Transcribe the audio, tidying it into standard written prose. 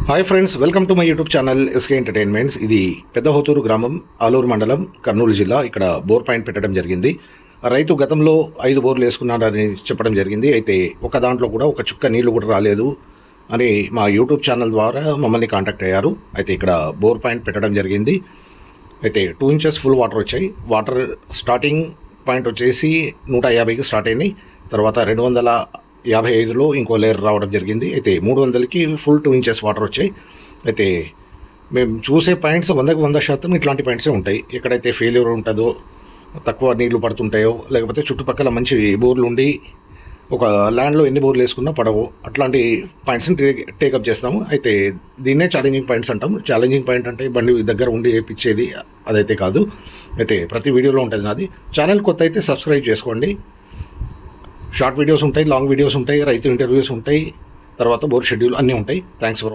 Hi friends, welcome to my YouTube channel SK entertainments. ఇది పెద్దహోతూరు గ్రామం, ఆలూరు మండలం, కర్నూలు జిల్లా. ఇక్కడ బోర్ పాయింట్ పెట్టడం జరిగింది. రైతు గతంలో 5 బోర్లు వేసుకున్నాడని చెప్పడం జరిగింది. అయితే ఒక దాంట్లో కూడా ఒక చుక్క నీళ్లు కూడా రాలేదు అని మా యూట్యూబ్ ఛానల్ ద్వారా మమ్మల్ని కాంటాక్ట్ అయ్యారు. అయితే ఇక్కడ బోర్ పాయింట్ పెట్టడం జరిగింది. అయితే 2 ఇంచెస్ ఫుల్ వాటర్ వచ్చాయి. వాటర్ స్టార్టింగ్ పాయింట్ వచ్చేసి 150కి స్టార్ట్ అయింది. తర్వాత 255లో ఇంకో లేయర్ రావడం జరిగింది. అయితే 300కి ఫుల్ 2 ఇంచెస్ వాటర్ వచ్చాయి. అయితే మేము చూసే పాయింట్స్ 100కి 100% ఇట్లాంటి పాయింట్సే ఉంటాయి. ఎక్కడైతే ఫెయిల్యూర్ ఉంటుందో, తక్కువ నీళ్లు పడుతుంటాయో, లేకపోతే చుట్టుపక్కల మంచి బోర్లు ఉండి ఒక ల్యాండ్లో ఎన్ని బోర్లు వేసుకున్నా పడవు, అట్లాంటి పాయింట్స్ని టేకప్ చేస్తాము. అయితే దీన్నే ఛాలెంజింగ్ పాయింట్స్ అంటాం. ఛాలెంజింగ్ పాయింట్ అంటే బండి దగ్గర ఉండి వేయించేది అదైతే కాదు. అయితే ప్రతి వీడియోలో ఉంటుంది నాది. ఛానల్ కొత్త అయితే సబ్స్క్రైబ్ చేసుకోండి. షార్ట్ వీడియోస్ ఉంటాయి, లాంగ్ వీడియోస్ ఉంటాయి, రైతు ఇంటర్వ్యూస్ ఉంటాయి, తర్వాత బోర్ షెడ్యూల్ అన్నీ ఉంటాయి. Thanks for